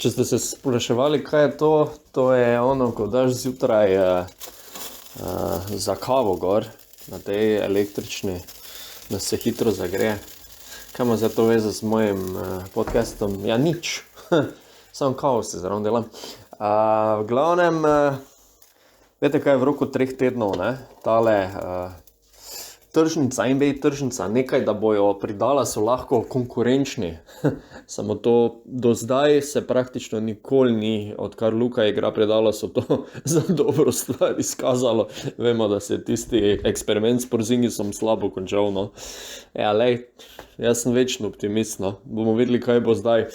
Če ste se spraševali, kaj je to, to je ono, ko daš zjutraj za kavo gor, na tej električni, da se hitro zagreje. Kaj ima za to veze z mojim podcastom? Ja, nič. Samo kavo se zraven delam. V glavnem, veste, kaj je v roku 3 tednov, ne? Tale tržnica, NBA tržnica, nekaj, da bojo pri Dallasu lahko konkurenčni. Samo to do zdaj se praktično nikoli ni, odkar Luka igra pri Dallasu, to za dobro stvar izkazalo. Vemo, da se je tisti eksperiment s Porzingisom slabo končal, no. Ja, lej, jaz sem večno optimist, no. Bomo videli, kaj bo zdaj.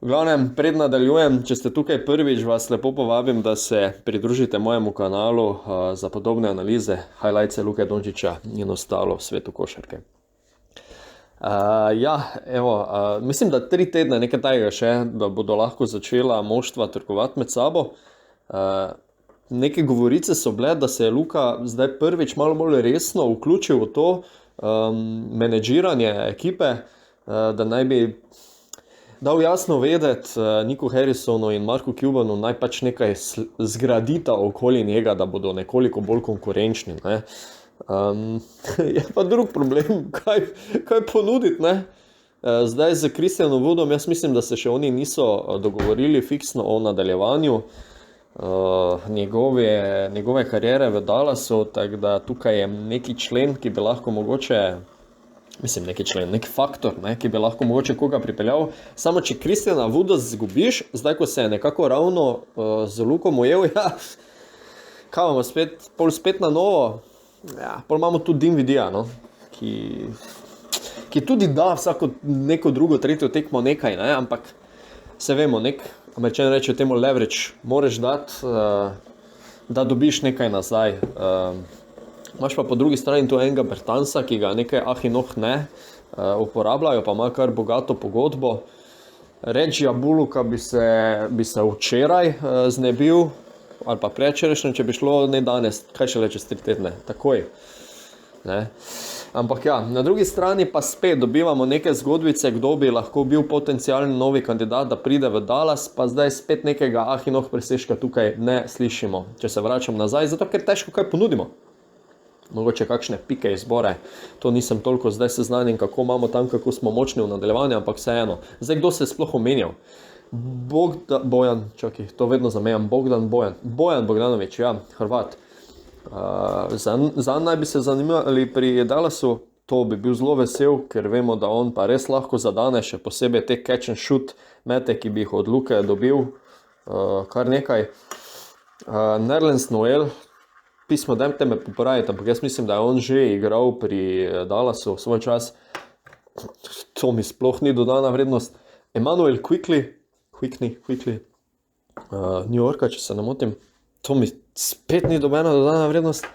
V glavnem, pred nadaljujem, če ste tukaj prvič, vas lepo povabim, da se pridružite mojemu kanalu za podobne analize, highlightse Luke Dončića in ostalo v svetu košarke. Mislim, da 3 tedne nekaj tajega še, da bodo lahko začela moštva trgovati med sabo. Neke govorice so bile, da se je Luka zdaj prvič malo bolj resno vključil v to menedžiranje ekipe, da naj bi dal jasno vedeti Niku Harrisonu in Marku Cubanu, naj pač nekaj zgradita okoli njega, da bodo nekoliko bolj konkurenčni, ne. Je pa drug problem, kaj ponuditi, ne. Zdaj z Christianom Woodom, jaz mislim, da se še oni niso dogovorili fiksno o nadaljevanju njegove kariere v Dallasu, tako da tukaj je neki člen, ki bi lahko mogoče, neki faktor, ne, ki bi lahko mogoče koga pripeljal. Samo če Christiana Wooda zgubiš, zdaj ko se je nekako ravno z Lukom ujel, ja, kaj imamo spet na novo? Ja, pol imamo tudi Dinvidija, no, ki tudi da vsako neko drugo, tretjo tekmo nekaj, ne, ampak se vemo, Američani reče temu leverage, moraš dati, da dobiš nekaj nazaj. Imaš pa po drugi strani tu enega Bertansa, ki ga nekaj ne uporabljajo, pa ima kar bogato pogodbo. Regija Bulloka bi se včeraj znebil, ali pa predvčerajšnjem, če bi šlo, ne danes, kaj šele čez 3 tedne, takoj. Ne? Ampak ja, na drugi strani pa spet dobivamo neke zgodbice, kdo bi lahko bil potencialni novi kandidat, da pride v Dallas, pa zdaj spet nekega presežka tukaj ne slišimo, če se vračam nazaj, zato ker težko kaj ponudimo. Mogoče kakšne pike izbore, to nisem toliko zdaj seznanjen, kako imamo tam, kako smo močni v nadaljevanju, ampak vseeno. Zdaj, kdo se je sploh omenjal? Bojan Bogdanović, ja, Hrvat. Zanj naj bi se zanimali pri Dallasu, to bi bil zelo vesel, ker vemo, da on pa res lahko zadane, še posebej te catch and shoot mete, ki bi jih od Luke dobil kar nekaj. Nerlens Noel, pismo, dajte me popraviti, ampak jaz mislim, da je on že igral pri Dallasu svoj čas. To mi sploh ni dodana vrednost. Emmanuel Quickley, New Yorka, če se ne motim, to mi spet ni dobena dodana vrednost.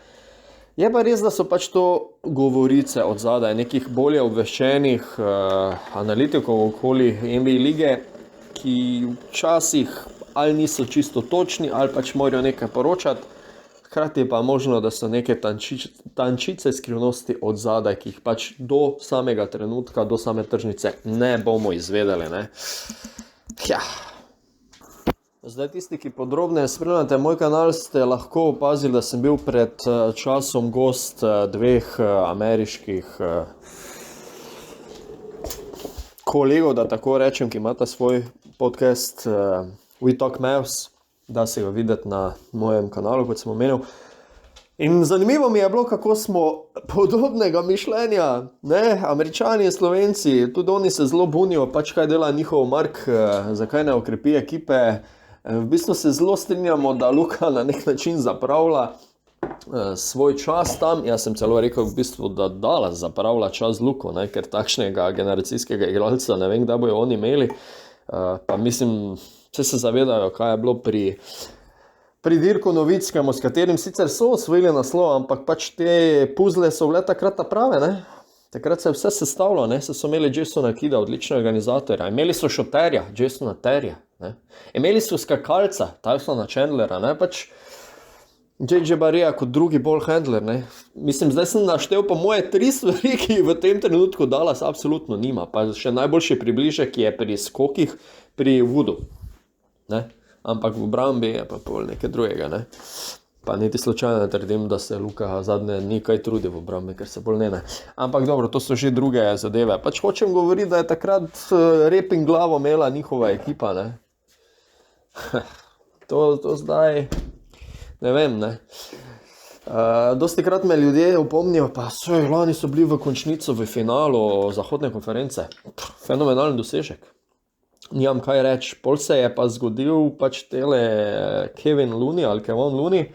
Je pa res, da so pač to govorice od zadaj, nekih bolje obveščenih analitikov okoli NBA lige, ki včasih ali niso čisto točni, ali pač morajo nekaj poročati. Hkrati pa možno, da so neke tančice skrivnosti od zadaj, ki jih pač do samega trenutka, do same tržnice ne bomo izvedeli, ne. Ja. Zdaj tisti, ki podrobneje spremljate moj kanal, ste lahko opazili, da sem bil pred časom gost 2 ameriških kolegov, da tako rečem, ki imata svoj podcast We Talk Mavs. Da se ga videti na mojem kanalu, kot sem omenil. In zanimivo mi je bilo, kako smo podobnega mišljenja, ne, Američani in Slovenci, tudi oni se zelo bunijo, pač kaj dela njihov Mark, zakaj ne okrepi ekipe. V bistvu se zelo strinjamo, da Luka na nek način zapravlja svoj čas tam. Jaz sem celo rekel v bistvu, da Dallas zapravlja čas Luko, ne, ker takšnega generacijskega igralca ne vem, kdaj bojo oni imeli. Pa mislim, vse se zavedajo, kaj je bilo pri Dirku Nowitzkemu, s katerim sicer so osvojili naslov, ampak pač te puzle so bile takrat prave, ne. Takrat se je vse sestavilo, ne, so imeli Jasona Kida, odličnega organizatorja, imeli so šoterja, Jasona Terja, ne. Imeli so skakalca, Tysona Chandlera, ne, pač JJ Barea kot drugi ball handler, ne. Mislim, zdaj sem naštel po moje 3 stvari, ki v tem trenutku Dallas absolutno nima, pa še najboljši približek je pri skokih pri Woodu. ne? Ampak v obrambi je pa pol nekaj drugega, ne? Pa niti slučajno ne trdim, da se Luka zadnje ni kaj trudi v obrambi, ker se bolj ne. Ampak dobro, to so že druge zadeve. Pač hočem govoriti, da je takrat rep in glavo imela njihova ekipa, ne? To zdaj, ne vem, ne. Dostikrat me ljudje opomnijo, pa lani so bili v končnico v finalu zahodne konference. Fenomenalen dosežek. Nimam kaj reči. Pol se je pa zgodil pač tele Kevin Looney,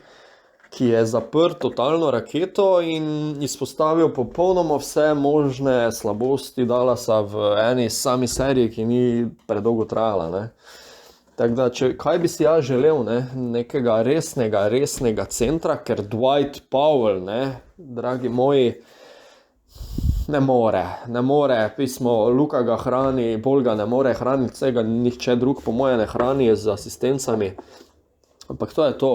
ki je zaprl totalno raketo in izpostavil popolnoma vse možne slabosti Dallasa v eni sami seriji, ki ni predolgo trajala, ne. Tako da, kaj bi si jaz želel, ne, nekega resnega centra, ker Dwight Powell, ne, dragi moji, ne more, pismo, Luka ga hrani, bolj ga ne more hraniti, vsega nihče drug po moje ne hrani z asistencami, ampak to je to.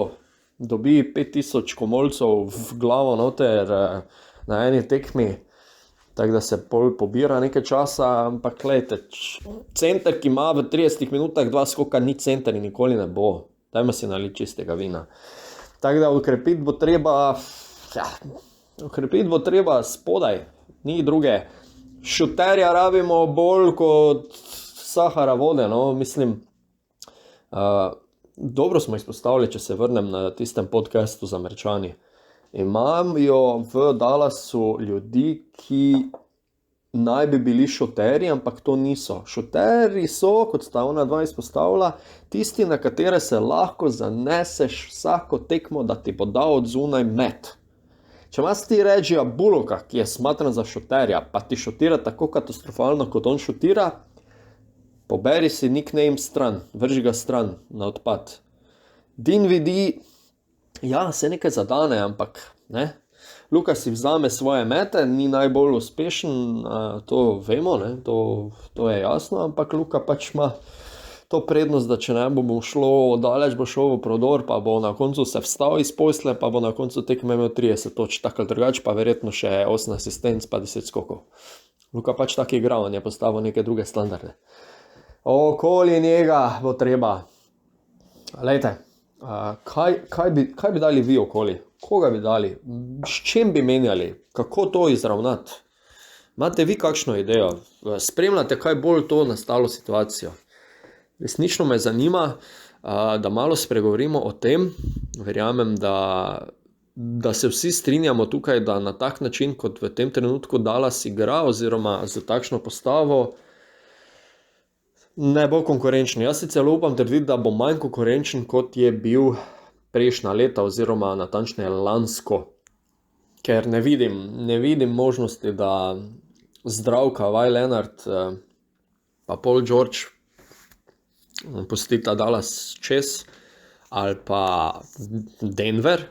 Dobi 5000 komolcev v glavo noter na eni tekmi, tako da se pol pobira nekaj časa, ampak gledajte, center, ki ima v 30 minutah 2 skoka, ni center in nikoli ne bo. Dajmo si naliti čistega vina. Tako da okrepiti bo treba spodaj, ni druge. Šuterja rabimo bolj kot Sahara vode, no, mislim. Dobro smo izpostavili, če se vrnem na tistem podcastu z Američani. Imajo v Dallasu ljudi, ki naj bi bili šuterji, ampak to niso. Šuterji so, kot sta ona dva izpostavila, tisti, na katere se lahko zaneseš vsako tekmo, da ti bo dal od zunaj met. Če imaš ti Regija Bullocka, ki je smatran za šuterja, pa ti šutira tako katastrofalno, kot on šutira, poberi si nickname stran, vrži ga stran na odpad. Dinwiddie, ja, se nekaj zadane, ampak ne. Luka si vzame svoje mete, ni najbolj uspešen, to vemo, ne, to je jasno, ampak Luka pač ima to prednost, da če ne bo šlo daleč, bo šel v prodor, pa bo na koncu se vstal iz posle, pa bo na koncu tekme imel 30 točk, tako drugače, pa verjetno še 8 asistenc, pa 10 skokov. Luka pač tak igra, on je postavil neke druge standarde. Okoli njega bo treba. Lejte, kaj bi dali vi okoli? Koga bi dali? S čim bi menjali? Kako to izravnati? Imate vi kakšno idejo? Spremljate kaj bolj to nastalo situacijo? Resnično me zanima, da malo spregovorimo o tem. Verjamem, da se vsi strinjamo tukaj, da na tak način, kot v tem trenutku Dallas igra, oziroma z takšno postavo, ne bo konkurenčen. Jaz si celo upam trditi, da bo manj konkurenčen, kot je bil prejšnja leta, oziroma natančneje lansko. Ker ne vidim možnosti, da zdrav Kawhi Leonard pa Paul George pustita Dallas čez, ali pa Denver,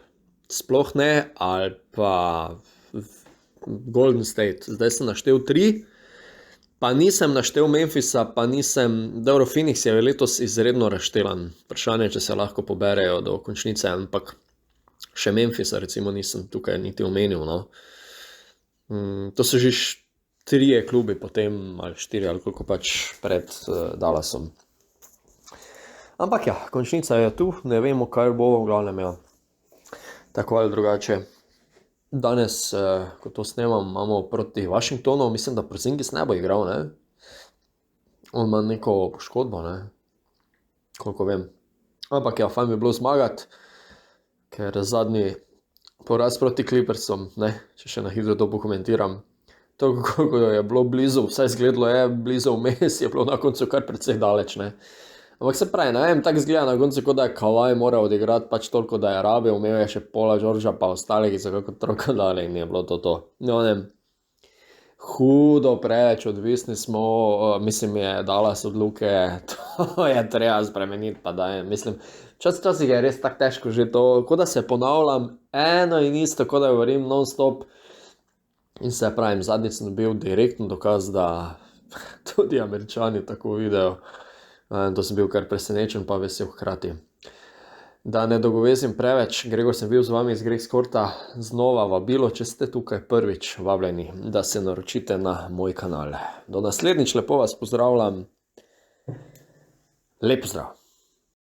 sploh ne, ali pa Golden State. Zdaj sem naštel 3, pa nisem naštel Memphisa, pa nisem, dobro, Phoenix je letos izredno razštelan. Vprašanje, če se lahko poberejo do končnice, ampak še Memphisa recimo nisem tukaj niti omenil, no. To so že 3 klubi potem, ali 4, ali koliko pač pred Dallasom. Ampak ja, končnica je tu, ne vemo, kaj bo, v glavnem ja. Tako ali drugače. Danes, ko to snemam, imamo proti Washingtonu, mislim, da Porzingis ne bo igral, ne? On ima neko poškodbo, ne? Koliko vem. Ampak ja, fajn bi bilo zmagati, ker zadnji poraz proti Clippersom, ne, če še na hitro to pokomentiram. To, koliko je bilo blizu, vsaj izgledalo je blizu vmes, je bilo na koncu kar precej daleč, ne. Ampak se pravi, ne vem, tako izgleda na koncu, kot da je Kawhi moral odigrati pač toliko, da je rabil, imel je še Paula Georgea pa ostali, ki so kako troka dali in je bilo to. No, ne, hudo preveč odvisni smo, mislim, je Dallas od Luke, to je treba spremeniti, pa da je, mislim, včasih je res tako težko že to, kot da se ponavljam eno in isto, kot da govorim non-stop in se pravim, zadnjič sem bil direktno dokaz, da tudi Američani tako vidijo. To sem bil kar presenečen, pa vesel hkrati. Da ne dolgovezim preveč, Gregor sem bil z vami iz Greg Sporta, znova vabilo, če ste tukaj prvič vabljeni, da se naročite na moj kanal. Do naslednjič, lepo vas pozdravljam. Lep pozdrav.